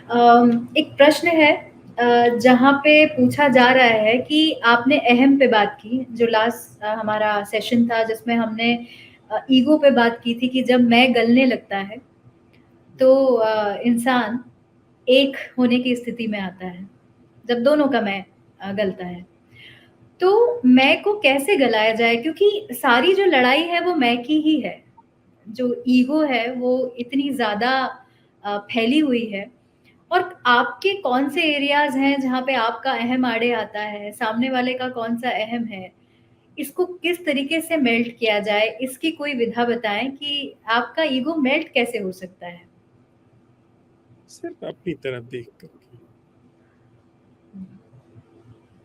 एक प्रश्न है जहाँ पे पूछा जा रहा है कि आपने अहम पे बात की, जो लास्ट हमारा सेशन था जिसमें हमने ईगो पे बात की थी कि जब मैं गलने लगता है, तो इंसान एक होने की स्थिति में आता है, जब दोनों का मैं गलता है। तो मैं को कैसे गलाया जाए? क्योंकि सारी जो लड़ाई है वो मैं की ही है। जो ईगो है वो इतनी ज़्यादा फैली हुई है। और आपके कौन से एरियाज़ हैं जहाँ पे आपका अहम आड़े आता है, सामने वाले का कौन-सा अहम है? इसको किस तरीके से मेल्ट किया जाए? इसकी कोई विधा बताएँ कि आपका ईगो मेल्ट कैसे हो सकता है? सिर्फ अपनी तरफ देख करके।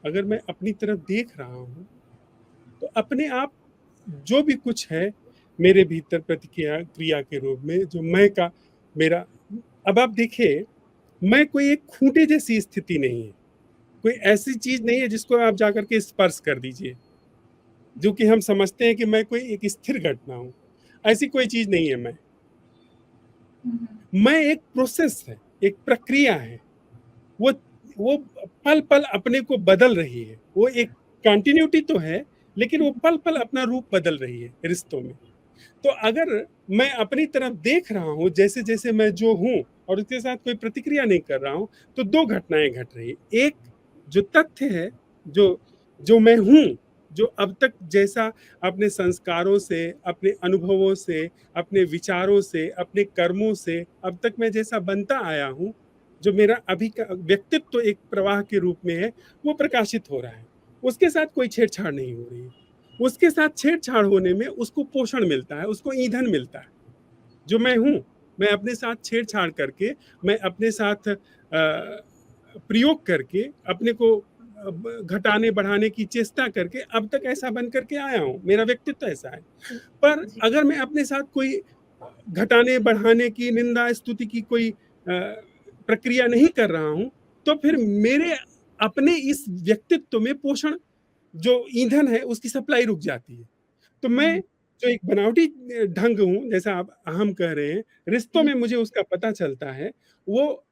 अगर मैं अपनी तरफ देख रहा हूँ, तो अपने आप जो भी कुछ है मेरे भीतर प्रतिक्रिया क्रिया के रूप में जो मैं का मेरा, अब आप देखिए, मैं कोई एक खूंटे जैसी स्थिति नहीं है, कोई ऐसी चीज नहीं है जिसको आप जाकर के स्पर्श कर दीजिए, जो कि हम समझते हैं कि मैं कोई एक स्थिर घटना हूं। ऐसी कोई चीज नहीं है हुँ, हुँ। मैं एक प्रोसेस है, एक प्रक्रिया है। वो वो पल पल अपने को बदल रही है, वो एक कंटिन्यूटी तो है, लेकिन वो पल पल अपना रूप बदल रही है रिश्तों में। तो अगर मैं अपनी तरफ देख रहा हूँ जैसे जैसे मैं जो हूँ और उसके साथ कोई प्रतिक्रिया नहीं कर रहा हूँ, तो दो घटनाएं घट रही है। एक जो तथ्य है, जो जो मैं हूँ, जो अब तक जैसा अपने संस्कारों से, अपने अनुभवों से, अपने विचारों से, अपने कर्मों से अब तक मैं जैसा बनता आया हूँ, जो मेरा अभी का व्यक्तित्व एक प्रवाह के रूप में है, वो प्रकाशित हो रहा है। उसके साथ कोई छेड़छाड़ नहीं हो रही है। उसके साथ छेड़छाड़ होने में उसको पोषण मिलता है, उसको ईंधन मिलता है। जो मैं हूं, मैं अपने साथ छेड़छाड़ करके, मैं अपने साथ प्रयोग करके, अपने को घटाने बढ़ाने की चेष्टा करके अब तक ऐसा बन करके आया हूं, मेरा व्यक्तित्व ऐसा है। पर जी। अगर मैं अपने साथ कोई घटाने बढ़ाने की, निंदा स्तुति की कोई प्रक्रिया नहीं कर रहा हूं, तो फिर मेरे अपने इस व्यक्तित्व में पोषण, जो ईंधन है, उसकी सप्लाई रुक जाती है। तो मैं हुँ, जो एक बनावटी ढंग हूँ, जैसा आप हम कह रहे हैं, रिश्तों जी। में मुझे उसका पता चलता है, वो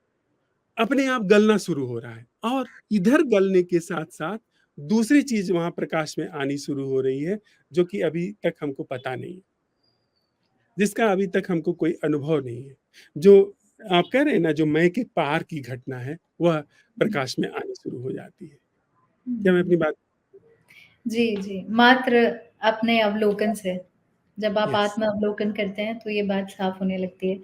अपने आप गलना शुरू हो रहा है। और इधर गलने के साथ-साथ दूसरी चीज़ वहाँ प्रकाश में आनी शुरू हो रही है, जो कि अभी तक हमको पता नहीं है, जिसका अभी तक हमको कोई अनुभव नहीं है। जो आप कह रहे हैं ना, जो मैं के पार की घटना है, वह हुँ, प्रकाश में आनी शुरू हो जाती है। क्या मैं हुँ। अपनी बात? जी, जी। मात्र अपने अवलोकन से, जब आप यस, आत्म-अवलोकन करते हैं, तो ये बात साफ़ होने लगती है।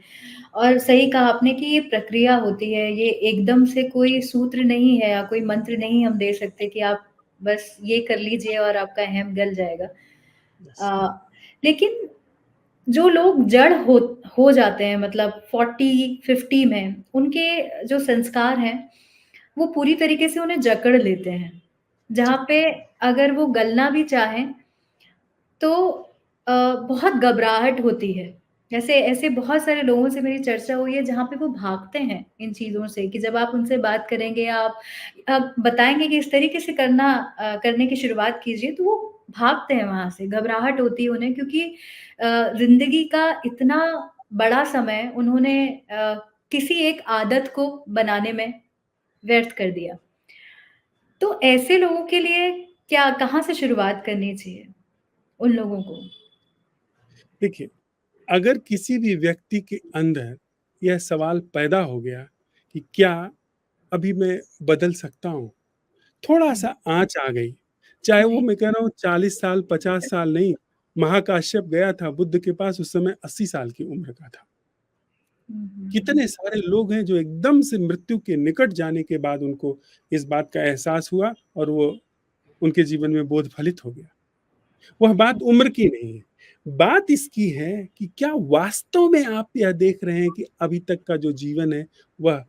और सही कहा आपने कि ये प्रक्रिया होती है, ये एकदम से कोई सूत्र नहीं है या कोई मंत्र नहीं हम दे सकते कि आप बस ये कर लीजिए और आपका अहम गल जाएगा। यस। अ, लेकिन जो लोग जड़ हो जाते हैं मतलब 40-50 में, उनके जो संस्कार हैं, वो पूरी तरीके से उन्हें जकड़ लेते हैं। जी, जहाँ पे अगर वो गलना भी चाहें, तो बहुत घबराहट होती है। ऐसे ऐसे बहुत सारे लोगों से मेरी चर्चा हुई है जहाँ पे वो भागते हैं इन चीज़ों से कि जब आप उनसे बात करेंगे, आप बताएँगे कि इस तरीके से करने की शुरुआत कीजिए, तो वो भागते हैं वहाँ से। घबराहट होती है उन्हें क्योंकि ज़िंदगी का इतना बड़ा समय उन्होंने किसी एक आदत को बनाने में व्यर्थ कर दिया। तो ऐसे लोगों के लिए क्या कहाँ से शुरुआत करनी चाहिए उन लोगों को? देखिए, अगर किसी भी व्यक्ति के अंदर यह सवाल पैदा हो गया कि क्या अभी मैं बदल सकता हूँ? हुँ, थोड़ा-सा आँच आ गई, चाहे वो जी। मैं कह रहा हूँ 40 साल, 50 साल नहीं, महाकाश्यप गया था बुद्ध के पास, उस समय 80 साल की उम्र का था। हुँ, हुँ, हुँ। कितने सारे लोग हैं जो एकदम से मृत्यु के निकट जाने के बाद उनको इस बात का एहसास हुआ और वो उनके जीवन में बोध फलित हो गया। वह बात उम्र की नहीं है। बात इसकी है कि क्या वास्तव में आप यह देख रहे हैं कि अभी तक का जो जीवन है, वह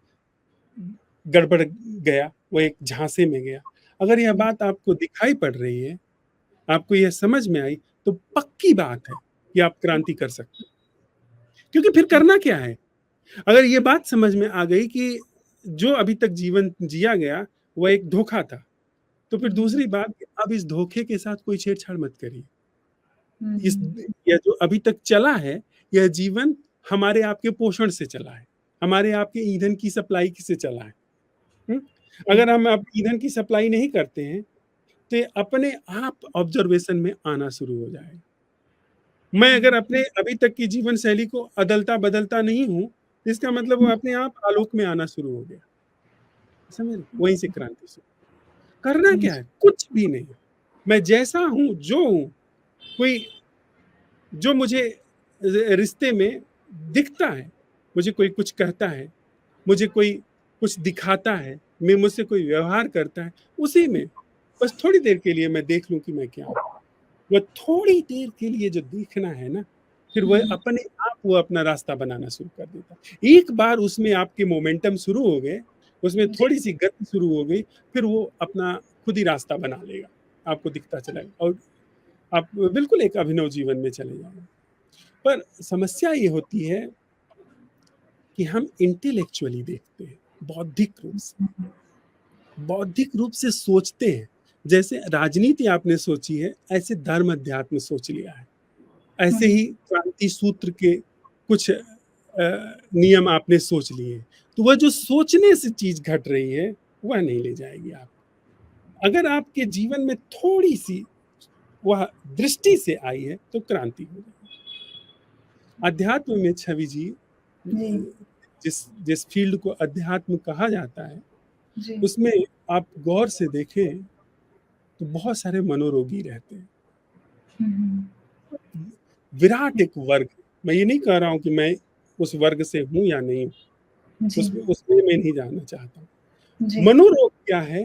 गड़बड़ गया, वो एक झांसे में गया। अगर यह बात आपको दिखाई पड़ रही है, आपको यह समझ में आई, तो पक्की बात है कि आप क्रांति कर सकते हैं। क्योंकि फिर जी। करना क्या है? अगर ये बात समझ में आ गई कि जो अभी तक जीवन जिया गया, वह एक धोखा था, तो फिर हुँ, हुँ। दूसरी बात कि अब इस धोखे के साथ कोई छेड़छाड़ मत करिए। हुँ, इस हुँ। यह जो अभी तक चला है, यह जीवन हमारे आपके पोषण से चला है। हमारे आपके ईंधन की सप्लाई किससे चला है? हुँ? अगर हम अब ईंधन की सप्लाई नहीं करते हैं, तो ये अपने आप ऑब्जर्वेशन में आना शुरू हो जाएगा। मैं अगर अपने अभी तक की जीवन शैली को अदलता-बदलता नहीं हूँ, इसका मतलब वो अपने आप आलोक में आना शुरू हो गया। समझ रहे? वहीं से क्रांति शुरू। करना क्या जी। है? कुछ भी नहीं। मैं जैसा हूँ, जो हूँ, कोई जो मुझे रिश्ते में दिखता है, मुझे कोई कुछ कहता है, मुझे कोई कुछ दिखाता है, मैं मुझसे कोई व्यवहार करता है, उसी में बस थोड़ी देर के लिए मैं देख लूँ कि मैं क्या हूँ। वो थोड़ी देर के लिए जो देखना है ना, फिर वह अपने आप वो अपना रास्ता बनाना शुरू कर देता है। एक बार उसमें आपके मोमेंटम शुरू हो गए, उसमें जी। थोड़ी-सी गति शुरू हो गई, फिर वो अपना खुद ही रास्ता बना लेगा, आपको दिखता चलेगा और आप बिल्कुल एक अभिनव जीवन में चले जाएँगे। पर समस्या ये होती है कि हम इंटेलेक्चुअली देखते हैं, बौद्धिक रूप से सोचते हैं। जैसे राजनीति आपने सोची है, ऐसे धर्म अध्यात्म सोच लिया है। हुँ, ऐसे हुँ। ही क्रांति सूत्र के कुछ नियम आपने सोच लिए हैं। तो वह जो सोचने से चीज़ घट रही है, वह नहीं ले जाएगी आपको। अगर आपके जीवन में थोड़ी-सी वह दृष्टि से आई है, तो क्रांति हो जाएगी। अध्यात्म में छवि जी जी, जिस जिस फ़ील्ड को अध्यात्म कहा जाता है, जी। उसमें आप गौर से देखें, तो बहुत सारे मनोरोगी रहते हैं। हुँ, हुँ। विराट एक वर्ग, मैं ये नहीं कह रहा हूँ कि मैं उस वर्ग से हूँ या नहीं हूँ, जी, उसमें मैं नहीं जानना चाहता हूँ। जी। मनोरोग क्या है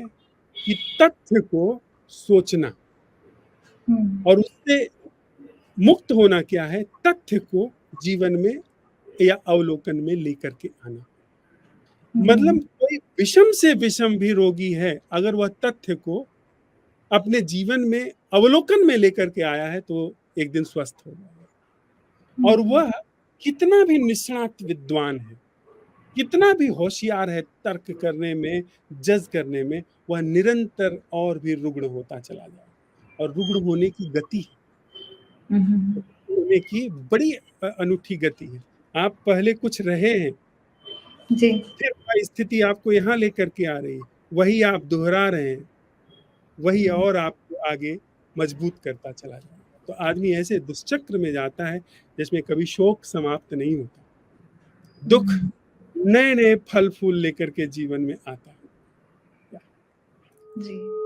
कि तथ्य को सोचना हुँ, और उससे मुक्त होना क्या है, तथ्य को जीवन में या अवलोकन में लेकर के आना। हुँ, मतलब हुँ। कोई विषम से विषम भी रोगी है, अगर वह तथ्य को अपने जीवन में अवलोकन में लेकर के आया है, तो एक दिन स्वस्थ हो जाएगा। हुँ, और हुँ। वह कितना भी निष्णात विद्वान है, कितना भी होशियार है तर्क करने में, जज करने में, वह निरंतर और भी रुग्ण होता चला जाएगा। और रुग्ण होने की गति हुँ, हुँ। होने की बड़ी अनूठी गति है। आप पहले कुछ रहे हैं, जी। फिर वह स्थिति आपको यहाँ लेकर के आ रही है, वही आप दोहरा रहे हैं, वही हुँ, और आपको आगे मजबूत करता चला जाएगा। तो आदमी ऐसे दुष्चक्र में जाता है, जिसमें कभी शोक समाप्त नहीं होता। दुःख हुँ। नए-नए फल-फूल लेकर के जीवन में आता है। जी।